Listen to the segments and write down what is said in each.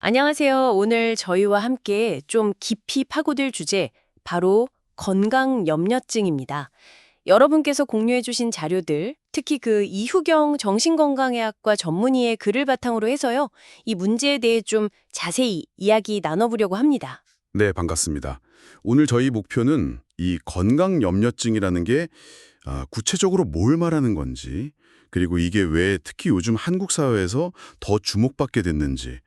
안녕하세요. 오늘 저희와 함께 좀 깊이 파고들 주제, 바로 건강염려증입니다. 여러분께서 공유해주신 자료들, 특히 그 이후경 정신건강의학과 전문의의 글을 바탕으로 해서요, 이 문제에 대해 좀 자세히 이야기 나눠보려고 합니다. 네, 반갑습니다. 오늘 저희 목표는 이 건강염려증이라는 게 구체적으로 뭘 말하는 건지, 그리고 이게 왜 특히 요즘 한국 사회에서 더 주목받게 됐는지,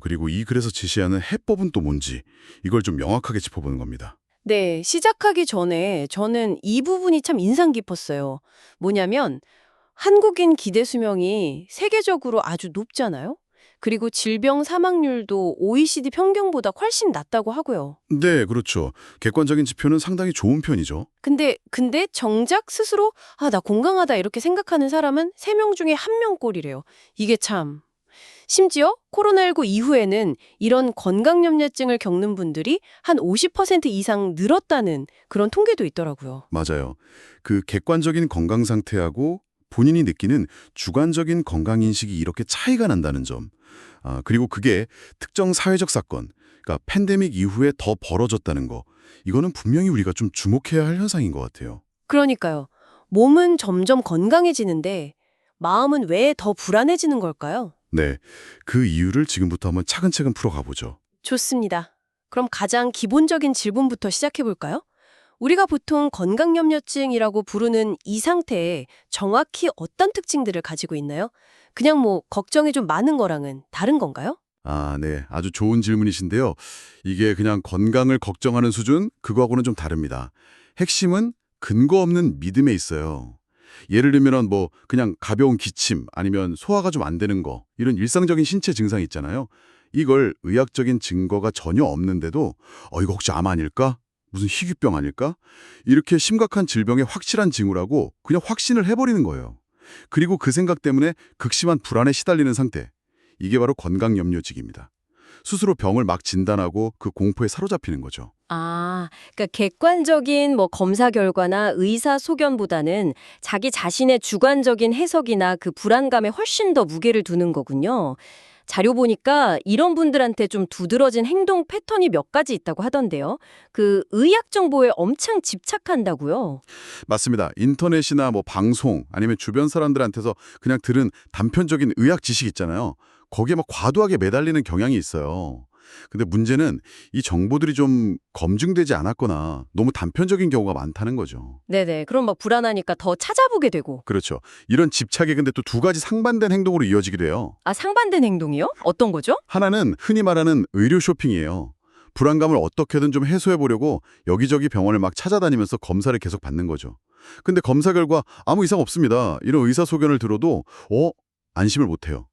그리고 이 글에서 제시하는 해법은 또 뭔지, 이걸 좀 명확하게 짚어보는 겁니다. 네, 시작하기 전에 저는 이 부분이 참 인상 깊었어요. 뭐냐면, 한국인 기대 수명이 세계적으로 아주 높잖아요? 그리고 질병 사망률도 OECD 평균보다 훨씬 낮다고 하고요. 네, 그렇죠. 객관적인 지표는 상당히 좋은 편이죠. 근데 정작 스스로 나 건강하다 이렇게 생각하는 사람은 3명 중에 1명꼴이래요. 이게 참. 심지어 코로나19 이후에는 이런 건강염려증을 겪는 분들이 한 50% 이상 늘었다는 그런 통계도 있더라고요. 맞아요. 그 객관적인 건강 상태하고 본인이 느끼는 주관적인 건강인식이 이렇게 차이가 난다는 점. 그리고 그게 특정 사회적 사건, 그러니까 팬데믹 이후에 더 벌어졌다는 거. 이거는 분명히 우리가 좀 주목해야 할 현상인 것 같아요. 그러니까요. 몸은 점점 건강해지는데 마음은 왜 더 불안해지는 걸까요? 네, 그 이유를 지금부터 한번 차근차근 풀어가보죠. 좋습니다. 그럼 가장 기본적인 질문부터 시작해 볼까요? 우리가 보통 건강염려증이라고 부르는 이 상태에 정확히 어떤 특징들을 가지고 있나요? 그냥 뭐 걱정이 좀 많은 거랑은 다른 건가요? 네, 아주 좋은 질문이신데요. 이게 그냥 건강을 걱정하는 수준, 그거하고는 좀 다릅니다. 핵심은 근거 없는 믿음에 있어요. 예를 들면 그냥 가벼운 기침 아니면 소화가 좀 안 되는 거 이런 일상적인 신체 증상 있잖아요. 이걸 의학적인 증거가 전혀 없는데도 이거 혹시 암 아닐까? 무슨 희귀병 아닐까? 이렇게 심각한 질병의 확실한 징후라고 그냥 확신을 해버리는 거예요. 그리고 그 생각 때문에 극심한 불안에 시달리는 상태. 이게 바로 건강염려직입니다. 스스로 병을 막 진단하고 그 공포에 사로잡히는 거죠. 그러니까 객관적인 검사 결과나 의사 소견보다는 자기 자신의 주관적인 해석이나 그 불안감에 훨씬 더 무게를 두는 거군요. 자료 보니까 이런 분들한테 좀 두드러진 행동 패턴이 몇 가지 있다고 하던데요. 그 의학 정보에 엄청 집착한다고요. 맞습니다. 인터넷이나 방송 아니면 주변 사람들한테서 그냥 들은 단편적인 의학 지식 있잖아요. 거기에 과도하게 매달리는 경향이 있어요. 근데 문제는 이 정보들이 좀 검증되지 않았거나 너무 단편적인 경우가 많다는 거죠. 네네. 그럼 불안하니까 더 찾아보게 되고. 그렇죠. 이런 집착이 근데 또 두 가지 상반된 행동으로 이어지기도 해요. 상반된 행동이요? 어떤 거죠? 하나는 흔히 말하는 의료 쇼핑이에요. 불안감을 어떻게든 좀 해소해 보려고 여기저기 병원을 막 찾아다니면서 검사를 계속 받는 거죠. 근데 검사 결과 아무 이상 없습니다. 이런 의사 소견을 들어도 안심을 못 해요.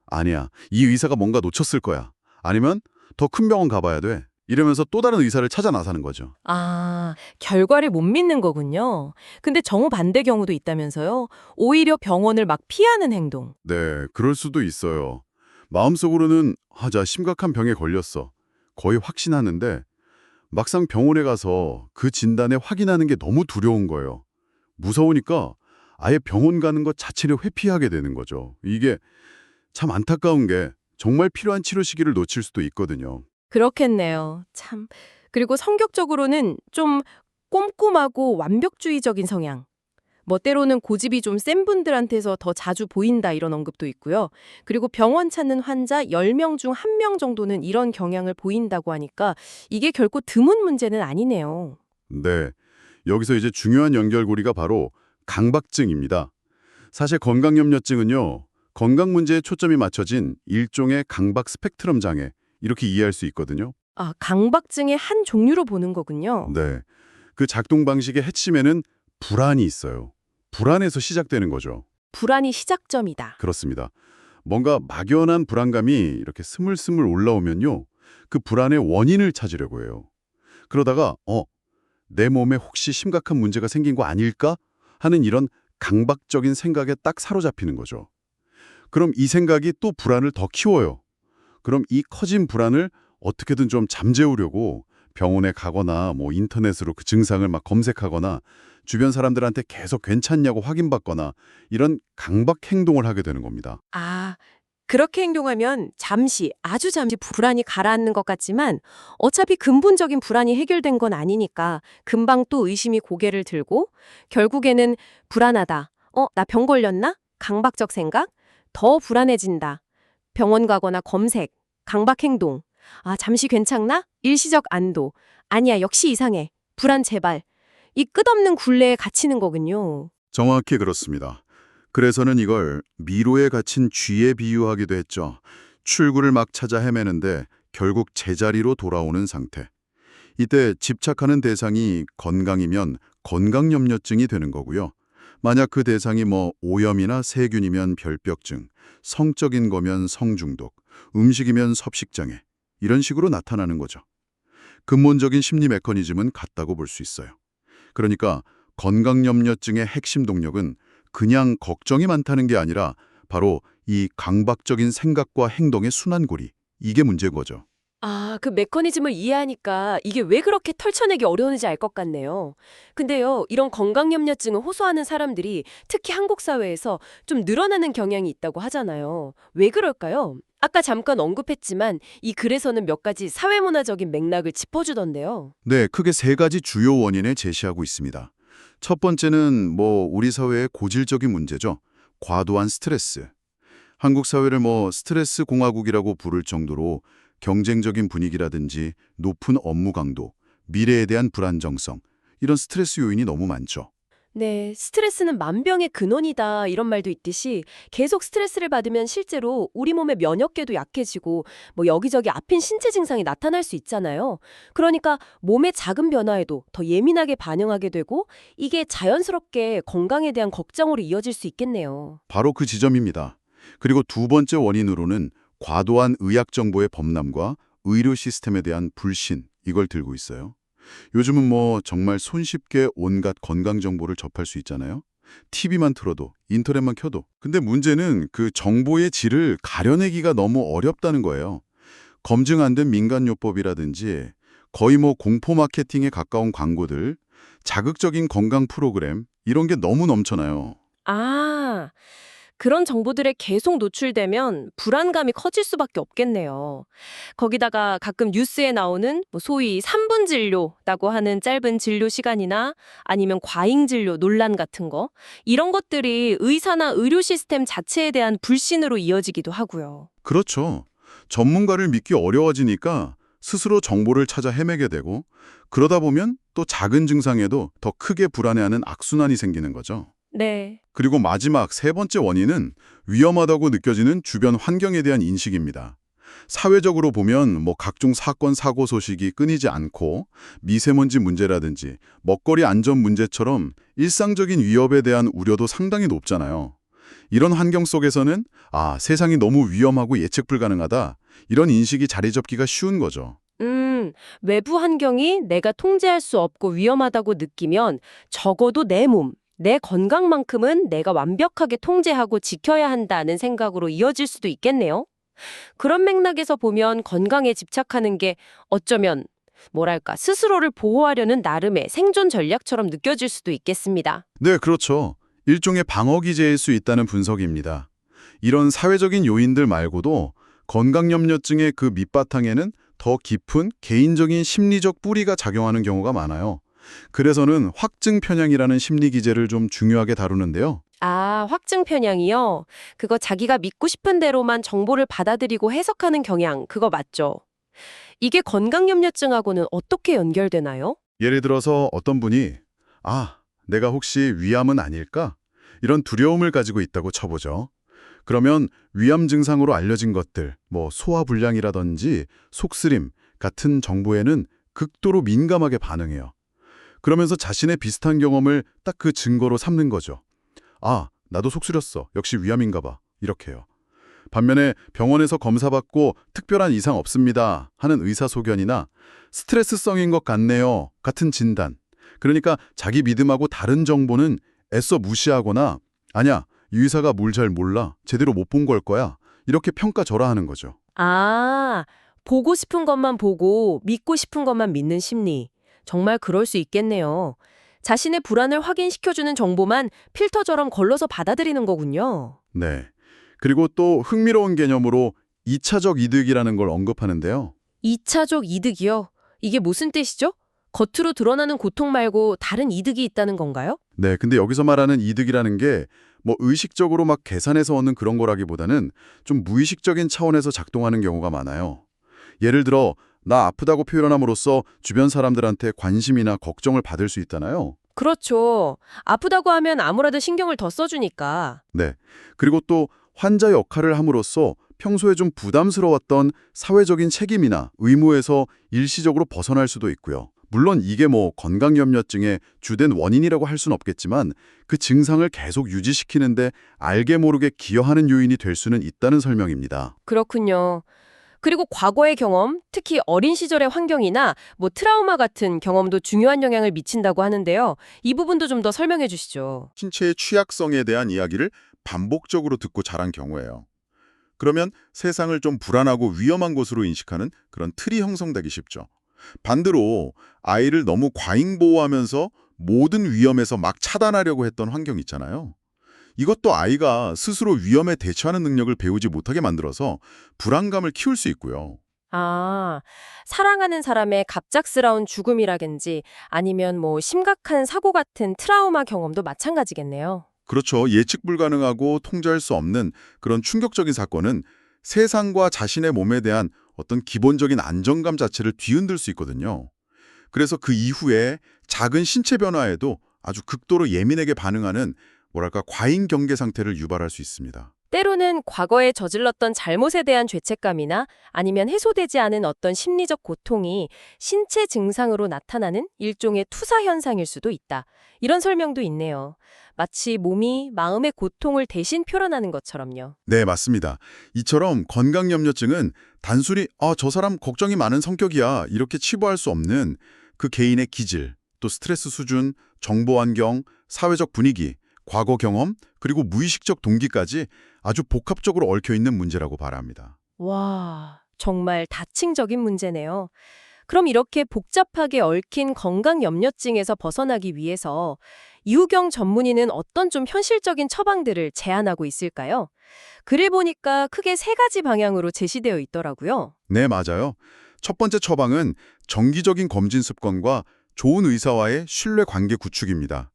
아니야. 이 의사가 뭔가 놓쳤을 거야. 아니면 더 큰 병원 가봐야 돼. 이러면서 또 다른 의사를 찾아 나서는 거죠. 결과를 못 믿는 거군요. 근데 정반대 경우도 있다면서요? 오히려 병원을 막 피하는 행동. 네, 그럴 수도 있어요. 마음속으로는 자, 심각한 병에 걸렸어. 거의 확신하는데 막상 병원에 가서 그 진단에 확인하는 게 너무 두려운 거예요. 무서우니까 아예 병원 가는 것 자체를 회피하게 되는 거죠. 이게 참 안타까운 게 정말 필요한 치료 시기를 놓칠 수도 있거든요. 그렇겠네요. 참. 그리고 성격적으로는 좀 꼼꼼하고 완벽주의적인 성향. 때로는 고집이 좀 센 분들한테서 더 자주 보인다 이런 언급도 있고요. 그리고 병원 찾는 환자 10명 중 1명 정도는 이런 경향을 보인다고 하니까 이게 결코 드문 문제는 아니네요. 네, 여기서 이제 중요한 연결고리가 바로 강박증입니다. 사실 건강염려증은요, 건강 문제에 초점이 맞춰진 일종의 강박 스펙트럼 장애, 이렇게 이해할 수 있거든요. 강박증의 한 종류로 보는 거군요. 네, 그 작동 방식의 핵심에는 불안이 있어요. 불안에서 시작되는 거죠. 불안이 시작점이다. 그렇습니다. 뭔가 막연한 불안감이 이렇게 스물스물 올라오면요, 그 불안의 원인을 찾으려고 해요. 그러다가 내 몸에 혹시 심각한 문제가 생긴 거 아닐까 하는 이런 강박적인 생각에 딱 사로잡히는 거죠. 그럼 이 생각이 또 불안을 더 키워요. 그럼 이 커진 불안을 어떻게든 좀 잠재우려고 병원에 가거나 인터넷으로 그 증상을 막 검색하거나 주변 사람들한테 계속 괜찮냐고 확인받거나 이런 강박 행동을 하게 되는 겁니다. 그렇게 행동하면 잠시, 아주 잠시 불안이 가라앉는 것 같지만 어차피 근본적인 불안이 해결된 건 아니니까 금방 또 의심이 고개를 들고 결국에는 불안하다. 나 병 걸렸나? 강박적 생각? 더 불안해진다. 병원 가거나 검색, 강박 행동. 잠시 괜찮나? 일시적 안도. 아니야, 역시 이상해. 불안 재발. 이 끝없는 굴레에 갇히는 거군요. 정확히 그렇습니다. 그래서는 이걸 미로에 갇힌 쥐에 비유하기도 했죠. 출구를 막 찾아 헤매는데 결국 제자리로 돌아오는 상태. 이때 집착하는 대상이 건강이면 건강염려증이 되는 거고요. 만약 그 대상이 오염이나 세균이면 별벽증, 성적인 거면 성중독, 음식이면 섭식장애, 이런 식으로 나타나는 거죠. 근본적인 심리 메커니즘은 같다고 볼 수 있어요. 그러니까 건강염려증의 핵심 동력은 그냥 걱정이 많다는 게 아니라 바로 이 강박적인 생각과 행동의 순환고리, 이게 문제인 거죠. 그 메커니즘을 이해하니까 이게 왜 그렇게 털쳐내기 어려운지 알 것 같네요. 근데요, 이런 건강염려증을 호소하는 사람들이 특히 한국 사회에서 좀 늘어나는 경향이 있다고 하잖아요. 왜 그럴까요? 아까 잠깐 언급했지만 이 글에서는 몇 가지 사회문화적인 맥락을 짚어주던데요. 네, 크게 세 가지 주요 원인을 제시하고 있습니다. 첫 번째는 우리 사회의 고질적인 문제죠. 과도한 스트레스. 한국 사회를 스트레스 공화국이라고 부를 정도로 경쟁적인 분위기라든지 높은 업무 강도, 미래에 대한 불안정성, 이런 스트레스 요인이 너무 많죠. 네, 스트레스는 만병의 근원이다 이런 말도 있듯이 계속 스트레스를 받으면 실제로 우리 몸의 면역계도 약해지고 여기저기 아픈 신체 증상이 나타날 수 있잖아요. 그러니까 몸의 작은 변화에도 더 예민하게 반응하게 되고 이게 자연스럽게 건강에 대한 걱정으로 이어질 수 있겠네요. 바로 그 지점입니다. 그리고 두 번째 원인으로는 과도한 의학 정보의 범람과 의료 시스템에 대한 불신, 이걸 들고 있어요. 요즘은 정말 손쉽게 온갖 건강 정보를 접할 수 있잖아요. TV만 틀어도, 인터넷만 켜도. 근데 문제는 그 정보의 질을 가려내기가 너무 어렵다는 거예요. 검증 안 된 민간요법이라든지 거의 공포 마케팅에 가까운 광고들, 자극적인 건강 프로그램, 이런 게 너무 넘쳐나요. 아, 그런 정보들에 계속 노출되면 불안감이 커질 수밖에 없겠네요. 거기다가 가끔 뉴스에 나오는 소위 3분 진료라고 하는 짧은 진료 시간이나 아니면 과잉 진료 논란 같은 거, 이런 것들이 의사나 의료 시스템 자체에 대한 불신으로 이어지기도 하고요. 그렇죠. 전문가를 믿기 어려워지니까 스스로 정보를 찾아 헤매게 되고 그러다 보면 또 작은 증상에도 더 크게 불안해하는 악순환이 생기는 거죠. 네. 그리고 마지막 세 번째 원인은 위험하다고 느껴지는 주변 환경에 대한 인식입니다. 사회적으로 보면 각종 사건, 사고 소식이 끊이지 않고 미세먼지 문제라든지 먹거리 안전 문제처럼 일상적인 위협에 대한 우려도 상당히 높잖아요. 이런 환경 속에서는 세상이 너무 위험하고 예측 불가능하다. 이런 인식이 자리 잡기가 쉬운 거죠. 외부 환경이 내가 통제할 수 없고 위험하다고 느끼면 적어도 내 몸, 내 건강만큼은 내가 완벽하게 통제하고 지켜야 한다는 생각으로 이어질 수도 있겠네요. 그런 맥락에서 보면 건강에 집착하는 게 어쩌면 뭐랄까 스스로를 보호하려는 나름의 생존 전략처럼 느껴질 수도 있겠습니다. 네, 그렇죠. 일종의 방어 기제일 수 있다는 분석입니다. 이런 사회적인 요인들 말고도 건강염려증의 그 밑바탕에는 더 깊은 개인적인 심리적 뿌리가 작용하는 경우가 많아요. 그래서는 확증 편향이라는 심리 기제를 좀 중요하게 다루는데요. 확증 편향이요? 그거 자기가 믿고 싶은 대로만 정보를 받아들이고 해석하는 경향, 그거 맞죠? 이게 건강염려증하고는 어떻게 연결되나요? 예를 들어서 어떤 분이 내가 혹시 위암은 아닐까? 이런 두려움을 가지고 있다고 쳐보죠. 그러면 위암 증상으로 알려진 것들, 소화불량이라든지 속쓰림 같은 정보에는 극도로 민감하게 반응해요. 그러면서 자신의 비슷한 경험을 딱 그 증거로 삼는 거죠. 나도 속쓰렸어. 역시 위암인가 봐. 이렇게요. 반면에 병원에서 검사받고 특별한 이상 없습니다 하는 의사소견이나 스트레스성인 것 같네요 같은 진단. 그러니까 자기 믿음하고 다른 정보는 애써 무시하거나 아니야, 이 의사가 뭘 잘 몰라. 제대로 못 본 걸 거야. 이렇게 평가절하하는 거죠. 보고 싶은 것만 보고 믿고 싶은 것만 믿는 심리. 정말 그럴 수 있겠네요. 자신의 불안을 확인시켜주는 정보만 필터처럼 걸러서 받아들이는 거군요. 네. 그리고 또 흥미로운 개념으로 2차적 이득이라는 걸 언급하는데요. 2차적 이득이요? 이게 무슨 뜻이죠? 겉으로 드러나는 고통 말고 다른 이득이 있다는 건가요? 네, 근데 여기서 말하는 이득이라는 게 뭐 의식적으로 막 계산해서 얻는 그런 거라기보다는 좀 무의식적인 차원에서 작동하는 경우가 많아요. 예를 들어 나 아프다고 표현함으로써 주변 사람들한테 관심이나 걱정을 받을 수 있잖아요. 그렇죠. 아프다고 하면 아무래도 신경을 더 써주니까. 네. 그리고 또 환자 역할을 함으로써 평소에 좀 부담스러웠던 사회적인 책임이나 의무에서 일시적으로 벗어날 수도 있고요. 물론 이게 뭐 건강염려증의 주된 원인이라고 할 수는 없겠지만 그 증상을 계속 유지시키는데 알게 모르게 기여하는 요인이 될 수는 있다는 설명입니다. 그렇군요. 그리고 과거의 경험, 특히 어린 시절의 환경이나 뭐 트라우마 같은 경험도 중요한 영향을 미친다고 하는데요. 이 부분도 좀 더 설명해 주시죠. 신체의 취약성에 대한 이야기를 반복적으로 듣고 자란 경우예요. 그러면 세상을 좀 불안하고 위험한 곳으로 인식하는 그런 틀이 형성되기 쉽죠. 반대로 아이를 너무 과잉보호하면서 모든 위험에서 막 차단하려고 했던 환경 있잖아요. 이것도 아이가 스스로 위험에 대처하는 능력을 배우지 못하게 만들어서 불안감을 키울 수 있고요. 아, 사랑하는 사람의 갑작스러운 죽음이라든지 아니면 뭐 심각한 사고 같은 트라우마 경험도 마찬가지겠네요. 그렇죠. 예측 불가능하고 통제할 수 없는 그런 충격적인 사건은 세상과 자신의 몸에 대한 어떤 기본적인 안정감 자체를 뒤흔들 수 있거든요. 그래서 그 이후에 작은 신체 변화에도 아주 극도로 예민하게 반응하는 뭐랄까 과잉 경계 상태를 유발할 수 있습니다. 때로는 과거에 저질렀던 잘못에 대한 죄책감이나 아니면 해소되지 않은 어떤 심리적 고통이 신체 증상으로 나타나는 일종의 투사 현상일 수도 있다. 이런 설명도 있네요. 마치 몸이 마음의 고통을 대신 표현하는 것처럼요. 네, 맞습니다. 이처럼 건강염려증은 단순히 저 사람 걱정이 많은 성격이야 이렇게 치부할 수 없는 그 개인의 기질, 또 스트레스 수준, 정보 환경, 사회적 분위기, 과거 경험, 그리고 무의식적 동기까지 아주 복합적으로 얽혀있는 문제라고 말합니다. 와, 정말 다층적인 문제네요. 그럼 이렇게 복잡하게 얽힌 건강염려증에서 벗어나기 위해서 이후경 전문의는 어떤 좀 현실적인 처방들을 제안하고 있을까요? 글을 보니까 크게 세 가지 방향으로 제시되어 있더라고요. 네, 맞아요. 첫 번째 처방은 정기적인 검진 습관과 좋은 의사와의 신뢰 관계 구축입니다.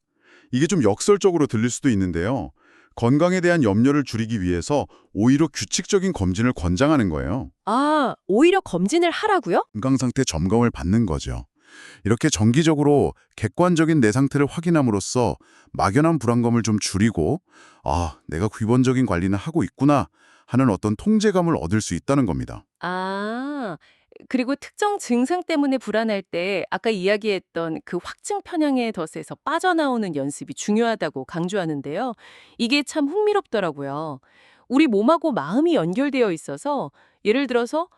이게 좀 역설적으로 들릴 수도 있는데요. 건강에 대한 염려를 줄이기 위해서 오히려 규칙적인 검진을 권장하는 거예요. 아, 오히려 검진을 하라고요? 건강 상태 점검을 받는 거죠. 이렇게 정기적으로 객관적인 내 상태를 확인함으로써 막연한 불안감을 좀 줄이고 내가 기본적인 관리는 하고 있구나 하는 어떤 통제감을 얻을 수 있다는 겁니다. 아, 그리고 특정 증상 때문에 불안할 때 아까 이야기했던 그 확증 편향의 덫에서 빠져나오는 연습이 중요하다고 강조하는데요. 이게 참 흥미롭더라고요. 우리 몸하고 마음이 연결되어 있어서 예를 들어서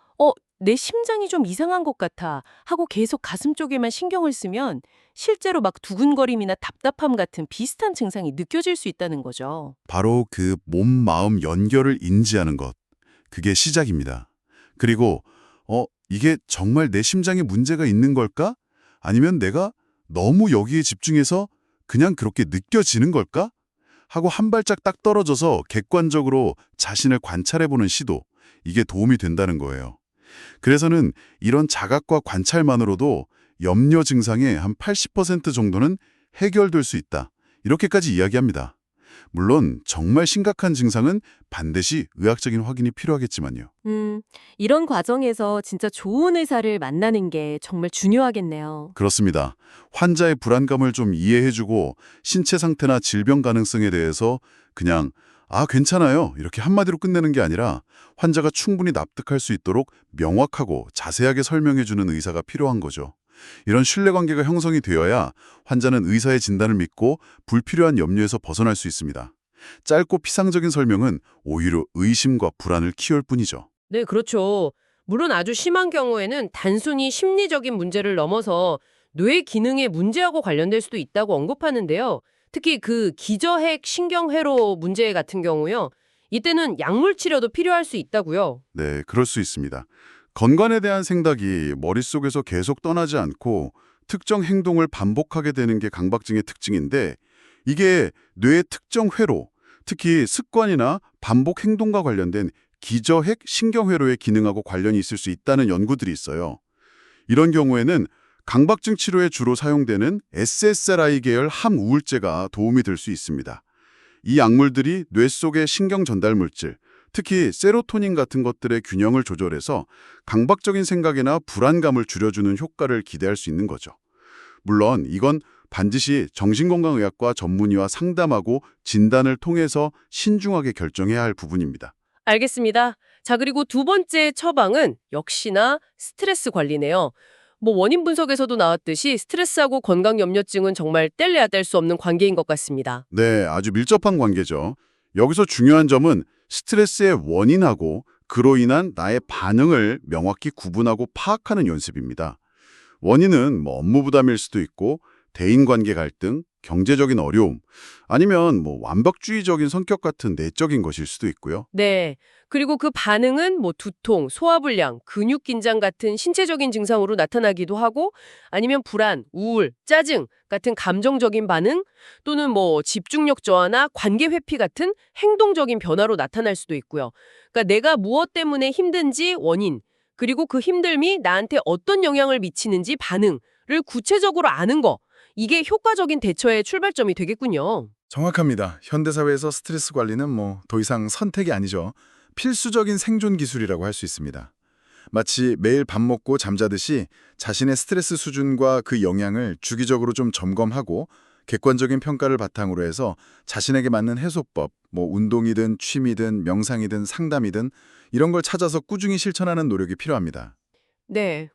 내 심장이 좀 이상한 것 같아 하고 계속 가슴 쪽에만 신경을 쓰면 실제로 막 두근거림이나 답답함 같은 비슷한 증상이 느껴질 수 있다는 거죠. 바로 그 몸, 마음 연결을 인지하는 것. 그게 시작입니다. 그리고 이게 정말 내 심장에 문제가 있는 걸까? 아니면 내가 너무 여기에 집중해서 그냥 그렇게 느껴지는 걸까? 하고 한 발짝 딱 떨어져서 객관적으로 자신을 관찰해보는 시도. 이게 도움이 된다는 거예요. 그래서는 이런 자각과 관찰만으로도 염려 증상의 한 80% 정도는 해결될 수 있다. 이렇게까지 이야기합니다. 물론 정말 심각한 증상은 반드시 의학적인 확인이 필요하겠지만요. 이런 과정에서 진짜 좋은 의사를 만나는 게 정말 중요하겠네요. 그렇습니다. 환자의 불안감을 좀 이해해주고 신체 상태나 질병 가능성에 대해서 그냥 괜찮아요. 이렇게 한마디로 끝내는 게 아니라 환자가 충분히 납득할 수 있도록 명확하고 자세하게 설명해주는 의사가 필요한 거죠. 이런 신뢰관계가 형성이 되어야 환자는 의사의 진단을 믿고 불필요한 염려에서 벗어날 수 있습니다. 짧고 피상적인 설명은 오히려 의심과 불안을 키울 뿐이죠. 네, 그렇죠. 물론 아주 심한 경우에는 단순히 심리적인 문제를 넘어서 뇌 기능의 문제하고 관련될 수도 있다고 언급하는데요. 특히 그 기저핵 신경회로 문제 같은 경우요. 이때는 약물 치료도 필요할 수 있다고요. 네, 그럴 수 있습니다. 건강에 대한 생각이 머릿속에서 계속 떠나지 않고 특정 행동을 반복하게 되는 게 강박증의 특징인데 이게 뇌의 특정 회로, 특히 습관이나 반복 행동과 관련된 기저핵 신경회로의 기능하고 관련이 있을 수 있다는 연구들이 있어요. 이런 경우에는 강박증 치료에 주로 사용되는 SSRI 계열 항우울제가 도움이 될 수 있습니다. 이 약물들이 뇌 속의 신경 전달 물질, 특히 세로토닌 같은 것들의 균형을 조절해서 강박적인 생각이나 불안감을 줄여주는 효과를 기대할 수 있는 거죠. 물론 이건 반드시 정신건강의학과 전문의와 상담하고 진단을 통해서 신중하게 결정해야 할 부분입니다. 알겠습니다. 자, 그리고 두 번째 처방은 역시나 스트레스 관리네요. 원인 분석에서도 나왔듯이 스트레스하고 건강염려증은 정말 뗄래야 뗄 수 없는 관계인 것 같습니다. 네, 아주 밀접한 관계죠. 여기서 중요한 점은 스트레스의 원인하고 그로 인한 나의 반응을 명확히 구분하고 파악하는 연습입니다. 원인은 업무 부담일 수도 있고 대인관계 갈등, 경제적인 어려움, 아니면 완벽주의적인 성격 같은 내적인 것일 수도 있고요. 네. 그리고 그 반응은 두통, 소화불량, 근육 긴장 같은 신체적인 증상으로 나타나기도 하고 아니면 불안, 우울, 짜증 같은 감정적인 반응 또는 집중력 저하나 관계 회피 같은 행동적인 변화로 나타날 수도 있고요. 그러니까 내가 무엇 때문에 힘든지 원인, 그리고 그 힘듦이 나한테 어떤 영향을 미치는지 반응을 구체적으로 아는 거. 이게 효과적인 대처의 출발점이 되겠군요. 정확합니다. 현대사회에서 스트레스 관리는 더 이상 선택이 아니죠. 필수적인 생존 기술이라고 할 수 있습니다. 마치 매일 밥 먹고 잠자듯이 자신의 스트레스 수준과 그 영향을 주기적으로 좀 점검하고 객관적인 평가를 바탕으로 해서 자신에게 맞는 해소법, 운동이든 취미든 명상이든 상담이든 이런 걸 찾아서 꾸준히 실천하는 노력이 필요합니다. 네.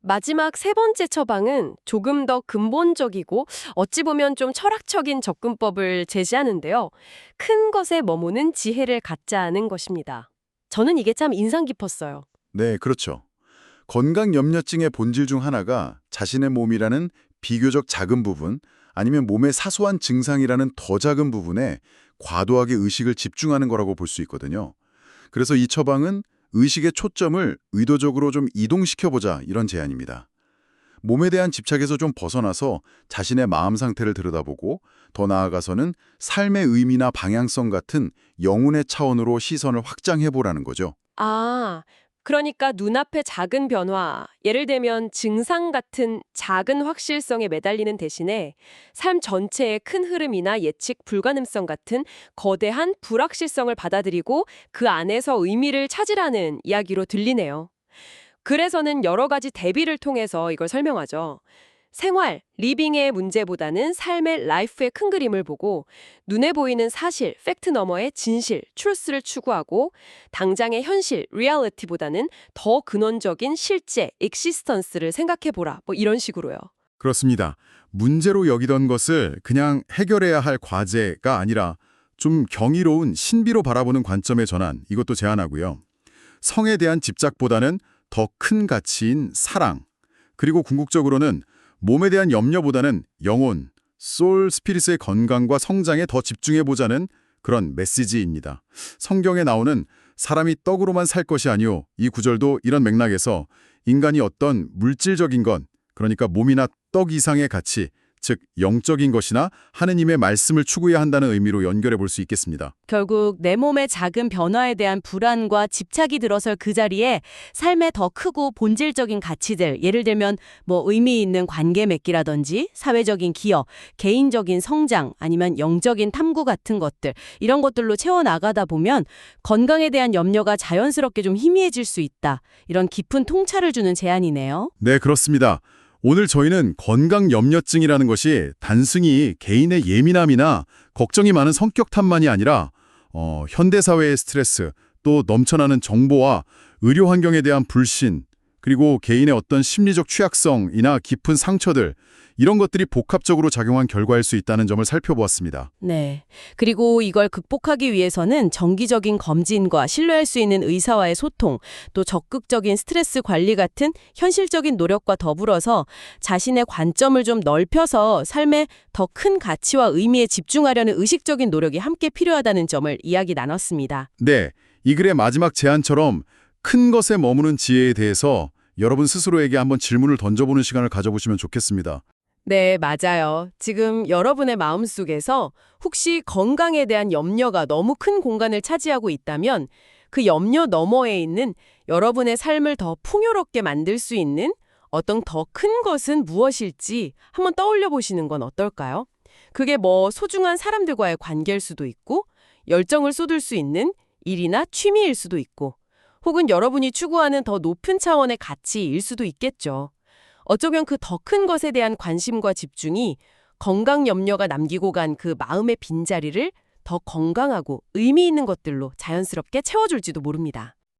마지막 세 번째 처방은 조금 더 근본적이고 어찌 보면 좀 철학적인 접근법을 제시하는데요. 큰 것에 머무는 지혜를 갖자 하는 것입니다. 저는 이게 참 인상 깊었어요. 네, 그렇죠. 건강염려증의 본질 중 하나가 자신의 몸이라는 비교적 작은 부분, 아니면 몸의 사소한 증상이라는 더 작은 부분에 과도하게 의식을 집중하는 거라고 볼 수 있거든요. 그래서 이 처방은 의식의 초점을 의도적으로 좀 이동시켜보자 이런 제안입니다. 몸에 대한 집착에서 좀 벗어나서 자신의 마음 상태를 들여다보고 더 나아가서는 삶의 의미나 방향성 같은 영혼의 차원으로 시선을 확장해보라는 거죠. 아, 그러니까 눈앞의 작은 변화, 예를 들면 증상 같은 작은 확실성에 매달리는 대신에 삶 전체의 큰 흐름이나 예측 불가능성 같은 거대한 불확실성을 받아들이고 그 안에서 의미를 찾으라는 이야기로 들리네요. 그래서는 여러 가지 대비를 통해서 이걸 설명하죠. 생활, 리빙의 문제보다는 삶의 라이프의 큰 그림을 보고 눈에 보이는 사실, 팩트 너머의 진실, 트루스를 추구하고 당장의 현실, 리얼리티보다는 더 근원적인 실제, 익시스턴스를 생각해보라. 이런 식으로요. 그렇습니다. 문제로 여기던 것을 그냥 해결해야 할 과제가 아니라 좀 경이로운 신비로 바라보는 관점의 전환, 이것도 제안하고요. 성에 대한 집착보다는 더 큰 가치인 사랑, 그리고 궁극적으로는 몸에 대한 염려보다는 영혼, 소울, 스피릿의 건강과 성장에 더 집중해보자는 그런 메시지입니다. 성경에 나오는 사람이 떡으로만 살 것이 아니오, 이 구절도 이런 맥락에서 인간이 어떤 물질적인 것, 그러니까 몸이나 떡 이상의 가치, 즉 영적인 것이나 하느님의 말씀을 추구해야 한다는 의미로 연결해 볼 수 있겠습니다. 결국 내 몸의 작은 변화에 대한 불안과 집착이 들어설 그 자리에 삶의 더 크고 본질적인 가치들, 예를 들면 의미 있는 관계 맺기라든지 사회적인 기여, 개인적인 성장, 아니면 영적인 탐구 같은 것들, 이런 것들로 채워나가다 보면 건강에 대한 염려가 자연스럽게 좀 희미해질 수 있다. 이런 깊은 통찰을 주는 제안이네요. 네, 그렇습니다. 오늘 저희는 건강염려증이라는 것이 단순히 개인의 예민함이나 걱정이 많은 성격 탓만이 아니라 현대사회의 스트레스, 또 넘쳐나는 정보와 의료 환경에 대한 불신, 그리고 개인의 어떤 심리적 취약성이나 깊은 상처들, 이런 것들이 복합적으로 작용한 결과일 수 있다는 점을 살펴보았습니다. 네. 그리고 이걸 극복하기 위해서는 정기적인 검진과 신뢰할 수 있는 의사와의 소통, 또 적극적인 스트레스 관리 같은 현실적인 노력과 더불어서 자신의 관점을 좀 넓혀서 삶의 더 큰 가치와 의미에 집중하려는 의식적인 노력이 함께 필요하다는 점을 이야기 나눴습니다. 네, 이 글의 마지막 제안처럼 큰 것에 머무는 지혜에 대해서 여러분 스스로에게 한번 질문을 던져보는 시간을 가져보시면 좋겠습니다. 네, 맞아요. 지금 여러분의 마음속에서 혹시 건강에 대한 염려가 너무 큰 공간을 차지하고 있다면 그 염려 너머에 있는 여러분의 삶을 더 풍요롭게 만들 수 있는 어떤 더 큰 것은 무엇일지 한번 떠올려 보시는 건 어떨까요? 그게 뭐 소중한 사람들과의 관계일 수도 있고 열정을 쏟을 수 있는 일이나 취미일 수도 있고 혹은 여러분이 추구하는 더 높은 차원의 가치일 수도 있겠죠. 어쩌면 그 더 큰 것에 대한 관심과 집중이 건강 염려가 남기고 간 그 마음의 빈자리를 더 건강하고 의미 있는 것들로 자연스럽게 채워줄지도 모릅니다.